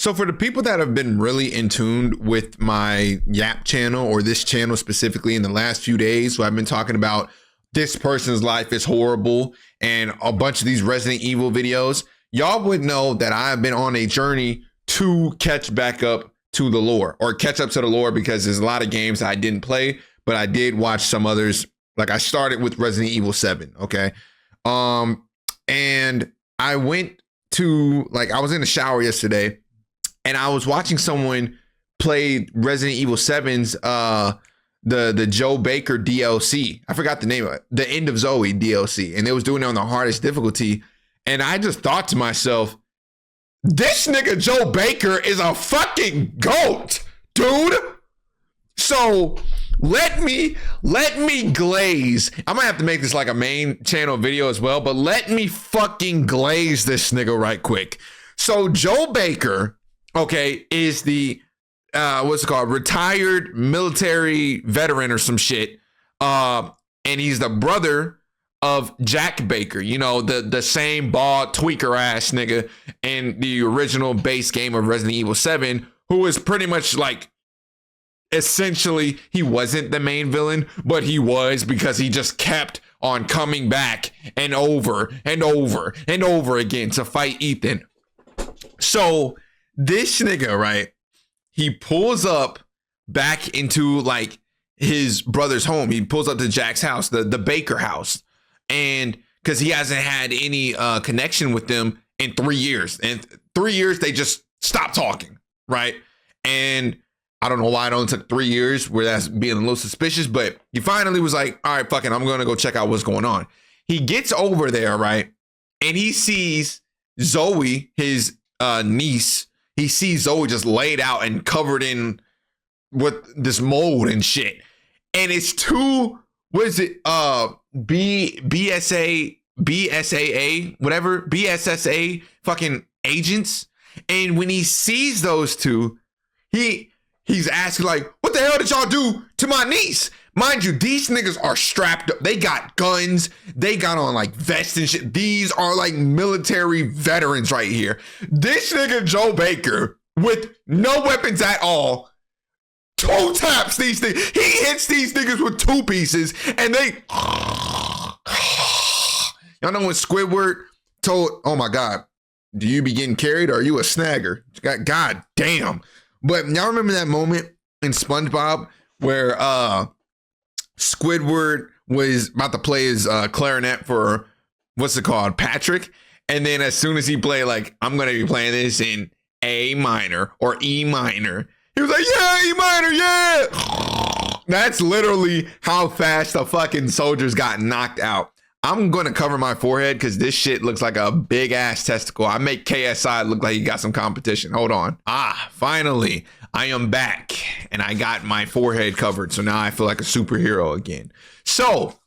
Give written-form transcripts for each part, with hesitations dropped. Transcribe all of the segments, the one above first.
So for the people that have been really in tune with my Yap channel or this channel specifically in the last few days, so I've been talking about this person's life is horrible and a bunch of these Resident Evil videos, y'all would know that I have been on a journey to catch back up to the lore, or catch up to the lore, because there's a lot of games I didn't play, but I did watch some others. Like I started with Resident Evil 7, okay? And I went to, like, I was in the shower yesterday and I was watching someone play Resident Evil 7's the Joe Baker DLC. I forgot the name of it. The End of Zoe DLC. And they was doing it on the hardest difficulty. And I just thought to myself, this nigga Joe Baker is a fucking goat, dude. So let me glaze. I might have to make this like a main channel video as well, but let me fucking glaze this nigga right quick. So Joe Baker, okay, is the what's it called? Retired military veteran or some shit. And he's the brother of Jack Baker, you know, the same bald tweaker ass nigga in the original base game of Resident Evil 7, who was pretty much like, essentially, he wasn't the main villain, but he was, because he just kept on coming back and over and over and over again to fight Ethan. So this nigga, right, he pulls up back into like his brother's home. He pulls up to Jack's house, the Baker house. And because he hasn't had any connection with them in 3 years. And 3 years, they just stopped talking, right? And I don't know why it only took 3 years, where that's being a little suspicious, but he finally was like, all right, fucking, I'm going to go check out what's going on. He gets over there, right? And he sees Zoe, his niece. He sees Zoe just laid out and covered in with this mold and shit. And it's two, what is it? BSSA fucking agents. And when he sees those two, he's asking like, what the hell did y'all do to my niece? Mind you, these niggas are strapped up. They got guns. They got on like vests and shit. These are like military veterans right here. This nigga Joe Baker, with no weapons at all, two taps these things. He hits these niggas with two pieces, and they... Y'all know when Squidward told, oh my God, do you be getting carried or are you a snagger? God damn. But y'all remember that moment in SpongeBob where Squidward was about to play his clarinet for, what's it called, Patrick? And then as soon as he played, like, I'm going to be playing this in A minor or E minor, he was like, yeah, E minor, yeah. That's literally how fast the fucking soldiers got knocked out. I'm going to cover my forehead because this shit looks like a big ass testicle. I make KSI look like he got some competition. Hold on. Finally, I am back and I got my forehead covered. So now I feel like a superhero again. So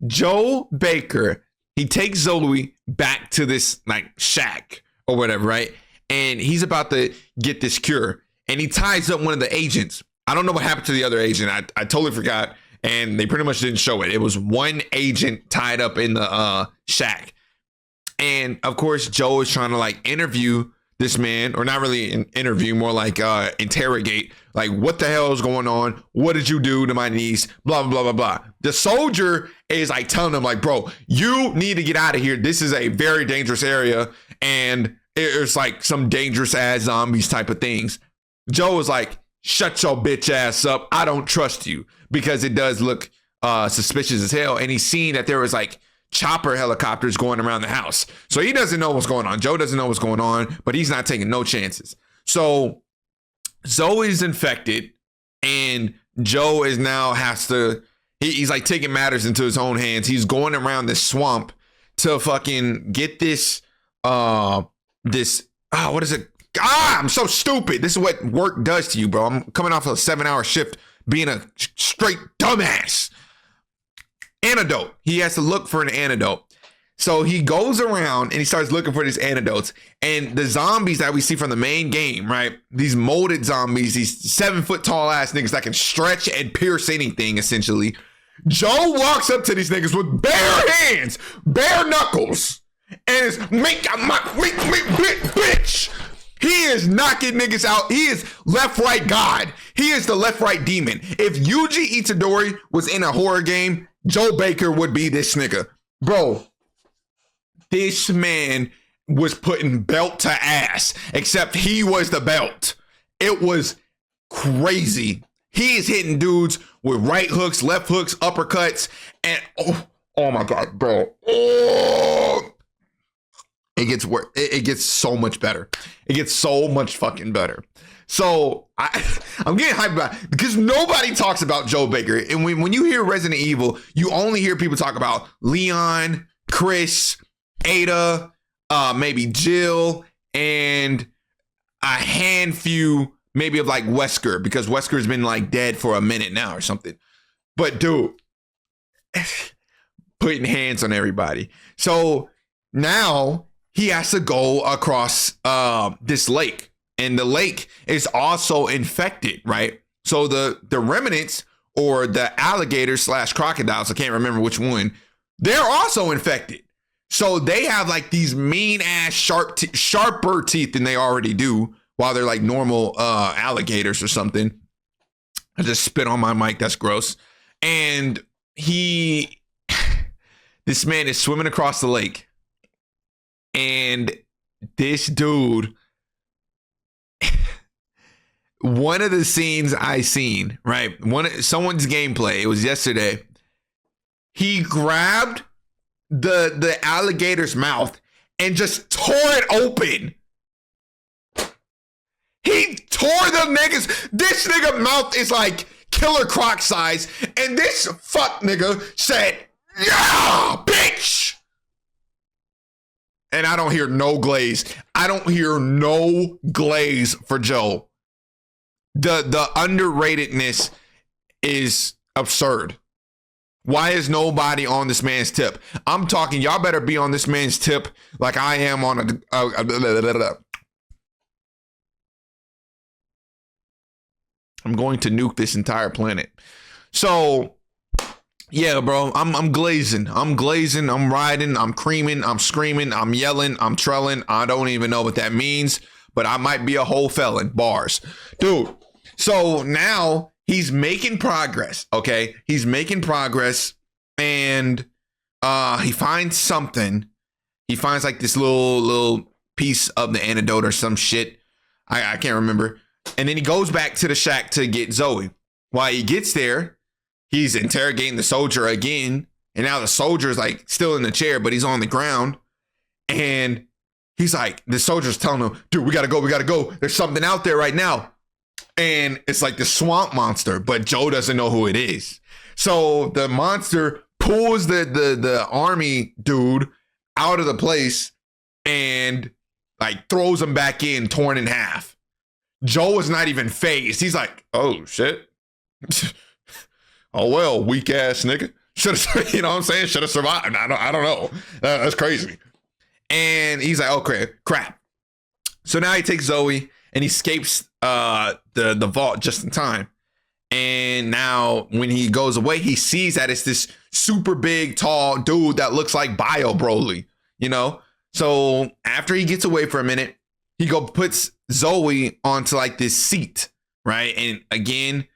Joe Baker, he takes Zoe back to this like shack or whatever, right? And he's about to get this cure and he ties up one of the agents. I don't know what happened to the other agent. I totally forgot. And they pretty much didn't show it. It was one agent tied up in the shack. And of course, Joe is trying to like interview this man, or not really an interview, more like interrogate, like, what the hell is going on? What did you do to my niece? Blah, blah, blah, blah. The soldier is like telling him like, bro, you need to get out of here. This is a very dangerous area. And it's like some dangerous ass zombies type of things. Joe is like, shut your bitch ass up. I don't trust you, because it does look suspicious as hell. And he's seen that there was like chopper helicopters going around the house. So he doesn't know what's going on. Joe doesn't know what's going on, but he's not taking no chances. So Zoe's infected and Joe is now he's like taking matters into his own hands. He's going around this swamp to fucking get this, what is it? I'm so stupid. This is what work does to you, bro. I'm coming off a 7-hour shift being a straight dumbass. Antidote. He has to look for an antidote. So he goes around and he starts looking for these antidotes. And the zombies that we see from the main game, right? These molded zombies, these 7-foot tall ass niggas that can stretch and pierce anything, essentially. Joe walks up to these niggas with bare hands, bare knuckles, and is make bitch. He is knocking niggas out. He is left right God. He is the left right demon. If Yuji Itadori was in a horror game, Joe Baker would be this nigga. Bro, this man was putting belt to ass, except he was the belt. It was crazy. He is hitting dudes with right hooks, left hooks, uppercuts, and oh my God, bro. Oh. It gets worse. It gets so much better. It gets so much fucking better. So I'm getting hyped about it because nobody talks about Joe Baker. And when you hear Resident Evil, you only hear people talk about Leon, Chris, Ada, maybe Jill, and a handful maybe of like Wesker, because Wesker's been like dead for a minute now or something. But dude, putting hands on everybody. So now he has to go across this lake, and the lake is also infected, right? So the remnants, or the alligators / crocodiles, I can't remember which one, they're also infected. So they have like these mean ass sharper teeth than they already do, while they're like normal alligators or something. I just spit on my mic. That's gross. And this man is swimming across the lake. And this dude, one of the scenes I seen, right? Someone's gameplay, it was yesterday. He grabbed the alligator's mouth and just tore it open. He tore the niggas. This nigga mouth is like Killer Croc size. And this fuck nigga said, "Yeah, bitch." And I don't hear no glaze. I don't hear no glaze for Joe. The underratedness is absurd. Why is nobody on this man's tip? I'm talking, y'all better be on this man's tip like I am on I'm going to nuke this entire planet. So yeah, bro, I'm glazing. I'm riding. I'm creaming. I'm screaming. I'm yelling. I'm trelling. I don't even know what that means, but I might be a whole felon. Bars. Dude, so now he's making progress, okay? He's making progress, and he finds something. He finds like this little piece of the antidote or some shit. I can't remember. And then he goes back to the shack to get Zoe. While he gets there, he's interrogating the soldier again. And now the soldier's like still in the chair, but he's on the ground. And he's like, the soldier's telling him, "Dude, we gotta go. There's something out there right now." And it's like the swamp monster, but Joe doesn't know who it is. So the monster pulls the army dude out of the place and like throws him back in, torn in half. Joe is not even phased. He's like, "Oh shit." Oh, well, weak ass nigga. Should have, you know what I'm saying? Should have survived. I don't know. That's crazy. And he's like, "Okay, crap." So now he takes Zoe and he escapes the vault just in time. And now when he goes away, he sees that it's this super big, tall dude that looks like Bio Broly, you know? So after he gets away for a minute, he puts Zoe onto like this seat, right? And again,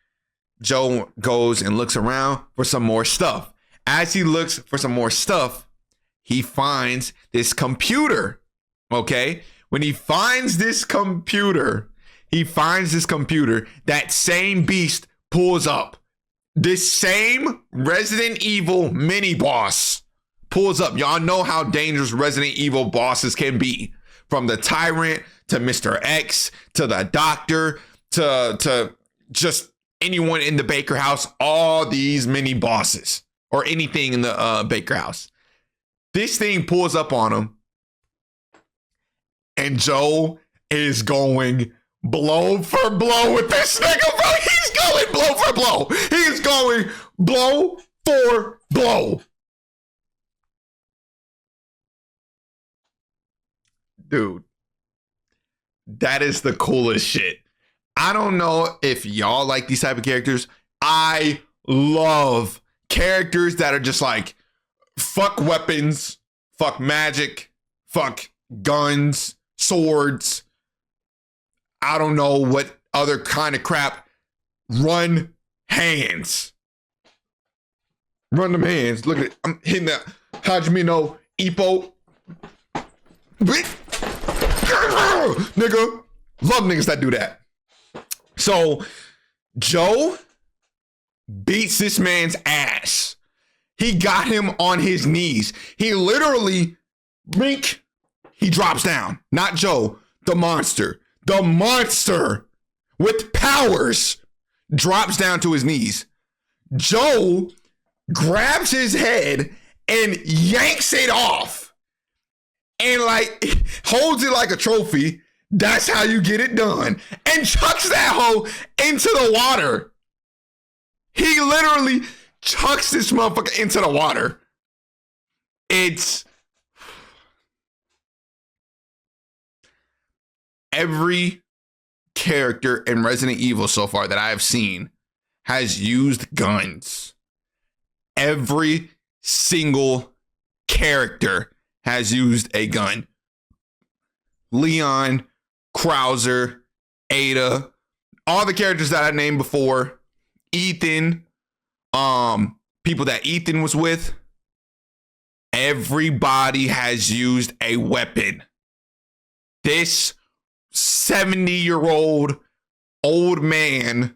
Joe goes and looks around for some more stuff. As he looks for some more stuff, he finds this computer, okay? When he finds this computer, that same beast pulls up. This same Resident Evil mini boss pulls up. Y'all know how dangerous Resident Evil bosses can be. From the Tyrant to Mr. X to the Doctor to just anyone in the Baker house, all these mini bosses or anything in the Baker house. This thing pulls up on him, and Joe is going blow for blow with this nigga, bro. He's going blow for blow. He's going blow for blow. Dude, that is the coolest shit. I don't know if y'all like these type of characters. I love characters that are just like, fuck weapons, fuck magic, fuck guns, swords. I don't know what other kind of crap. Run hands. Run them hands. Look at it. I'm hitting that Hajime no Ippo. Nigga. Love niggas that do that. So Joe beats this man's ass. He got him on his knees. He literally, blink, he drops down. Not Joe, the monster. The monster with powers drops down to his knees. Joe grabs his head and yanks it off and like holds it like a trophy. That's how you get it done. And chucks that hoe into the water. He literally chucks this motherfucker into the water. It's every character in Resident Evil so far that I have seen has used guns. Every single character has used a gun. Leon, Krauser, Ada, all the characters that I named before, Ethan, people that Ethan was with, everybody has used a weapon. This 70-year-old old man,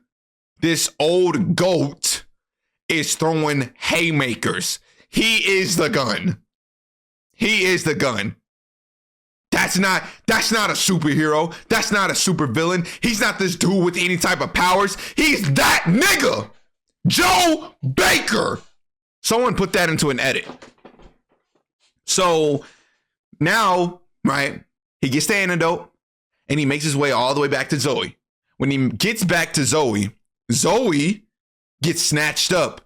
this old goat is throwing haymakers. He is the gun. He is the gun. That's not a superhero. That's not a supervillain. He's not this dude with any type of powers. He's that nigga. Joe Baker. Someone put that into an edit. So now, right, he gets the antidote and he makes his way all the way back to Zoe. When he gets back to Zoe, Zoe gets snatched up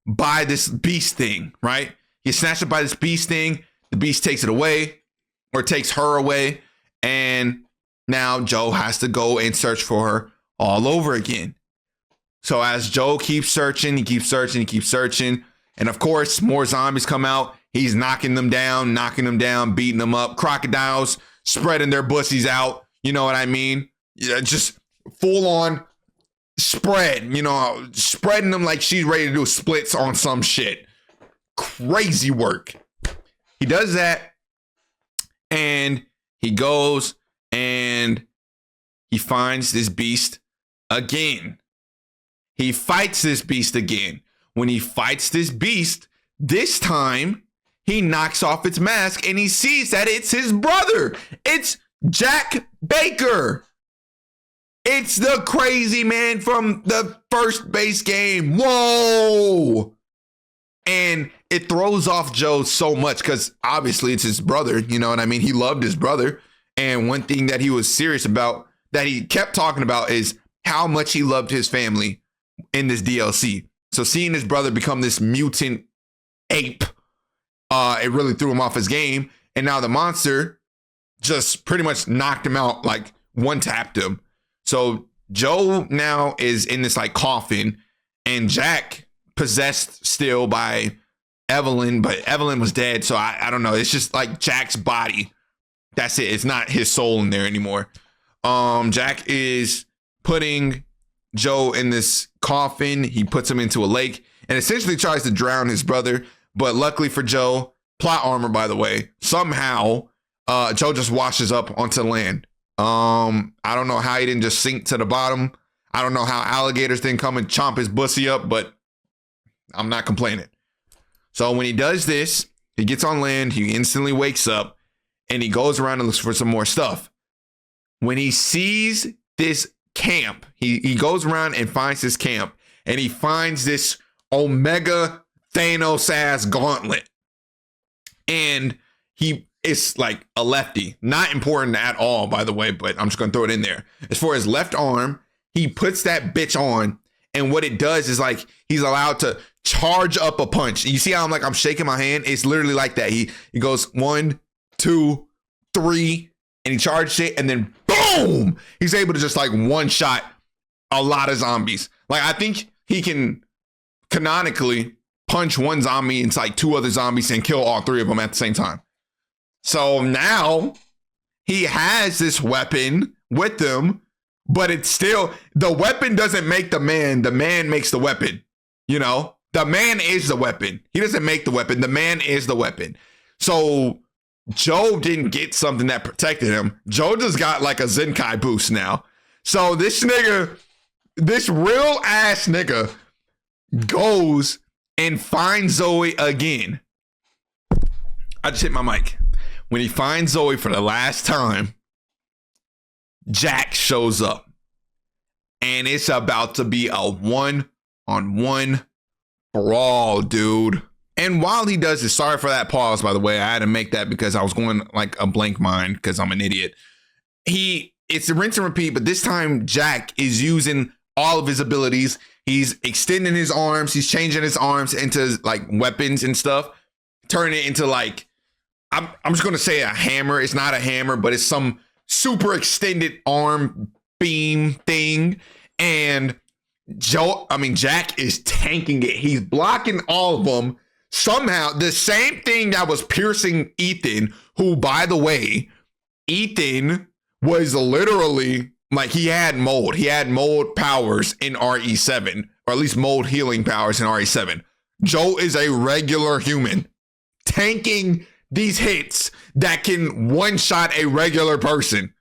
by this beast thing, right? He gets snatched up by this beast thing. The beast takes it away. Or takes her away, and now Joe has to go and search for her all over again. So as Joe keeps searching, he keeps searching, and of course, more zombies come out. He's knocking them down, beating them up. Crocodiles spreading their bussies out. You know what I mean? Yeah, just full on spread, spreading them like she's ready to do splits on some shit. Crazy work. He does that. And he goes and he finds this beast again. He fights this beast again. When he fights this beast, this time he knocks off its mask and he sees that it's his brother. It's Jack Baker. It's the crazy man from the first base game. Whoa. And it throws off Joe so much because obviously it's his brother. You know what I mean? He loved his brother. And one thing that he was serious about, that he kept talking about, is how much he loved his family in this DLC. So seeing his brother become this mutant ape, it really threw him off his game. And now the monster just pretty much knocked him out, like one-tapped him. So Joe now is in this like coffin, and Jack possessed still by Evelyn, but Evelyn was dead. So I don't know. It's just like Jack's body. That's it. It's not his soul in there anymore. Jack is putting Joe in this coffin. He puts him into a lake and essentially tries to drown his brother. But luckily for Joe, plot armor, by the way, somehow Joe just washes up onto land. I don't know how he didn't just sink to the bottom. I don't know how alligators didn't come and chomp his bussy up, but I'm not complaining. So when he does this, he gets on land, he instantly wakes up, and he goes around and looks for some more stuff. When he sees this camp, he goes around and finds this camp, and he finds this Omega Thanos-ass gauntlet. And he is like a lefty. Not important at all, by the way, but I'm just going to throw it in there. As far as left arm, he puts that bitch on, and what it does is like he's allowed to charge up a punch. You see how I'm shaking my hand? It's literally like that. He goes 1, 2, 3, and he charges it, and then boom! He's able to just like one shot a lot of zombies. Like I think he can canonically punch one zombie into like 2 other zombies and kill all 3 of them at the same time. So now he has this weapon with him but it's still, the weapon doesn't make the man makes the weapon. You know, the man is the weapon. He doesn't make the weapon. The man is the weapon. So Joe didn't get something that protected him. Joe just got like a Zenkai boost now. So this nigga, this real ass nigga goes and finds Zoe again. I just hit my mic. When he finds Zoe for the last time, Jack shows up. And it's about to be a 1-on-1 brawl, dude. And while he does this, sorry for that pause, by the way. I had to make that because I was going like a blank mind because I'm an idiot. It's a rinse and repeat, but this time Jack is using all of his abilities. He's extending his arms. He's changing his arms into like weapons and stuff. Turning it into like, I'm just going to say a hammer. It's not a hammer, but it's some super arm beam thing. And Jack is tanking it. He's blocking all of them. Somehow, the same thing that was piercing Ethan, who, by the way, Ethan was literally like he had mold. He had mold powers in RE7, or at least mold healing powers in RE7. Joe is a regular human tanking these hits that can one-shot a regular person.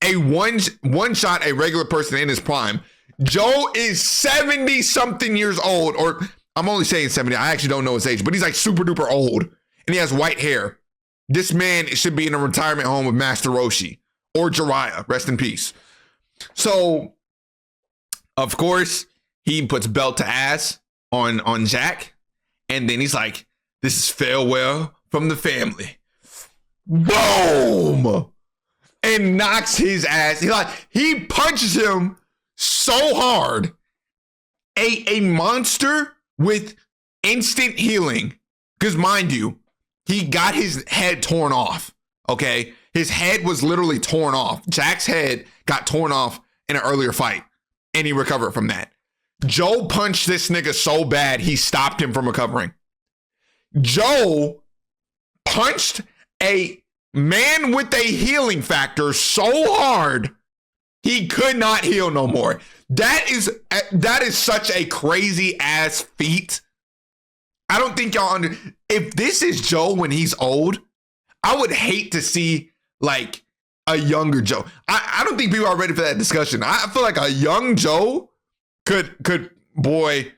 A one-shot a regular person in his prime. Joe is 70-something years old, or I'm only saying 70. I actually don't know his age, but he's like super duper old, and he has white hair. This man should be in a retirement home with Master Roshi or Jiraiya. Rest in peace. So, of course, he puts belt to ass on Jack, and then he's like, "This is farewell from the family." Boom! And knocks his ass. He punches him so hard. A monster with instant healing. Because mind you, he got his head torn off. Okay? His head was literally torn off. Jack's head got torn off in an earlier fight. And he recovered from that. Joe punched this nigga so bad, he stopped him from recovering. Joe punched a man with a healing factor so hard, he could not heal no more. That is such a crazy ass feat. I don't think y'all if this is Joe when he's old, I would hate to see like a younger Joe. I don't think people are ready for that discussion. I feel like a young Joe could probably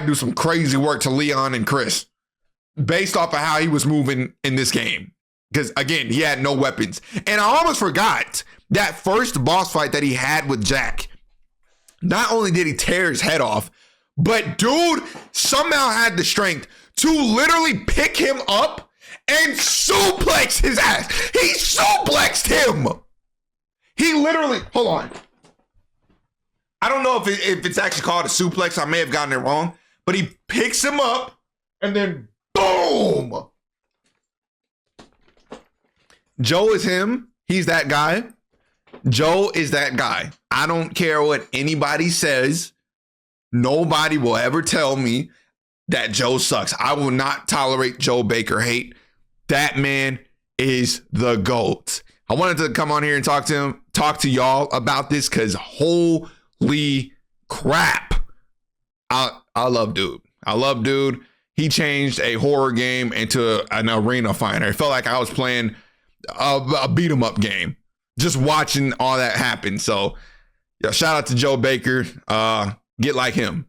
do some crazy work to Leon and Chris based off of how he was moving in this game. Because again, he had no weapons. And I almost forgot that first boss fight that he had with Jack. Not only did he tear his head off, but dude somehow had the strength to literally pick him up and suplex his ass. He suplexed him. He literally, hold on. I don't know if it's actually called a suplex. I may have gotten it wrong. But he picks him up and then boom. Joe is him. He's that guy. Joe is that guy. I don't care what anybody says. Nobody will ever tell me that Joe sucks. I will not tolerate Joe Baker hate. That man is the GOAT. I wanted to come on here and talk to y'all about this because holy crap. I love dude. I love dude. He changed a horror game into an arena fighter. It felt like I was playing a beat 'em up game, just watching all that happen. So, yeah, shout out to Joe Baker. Get like him.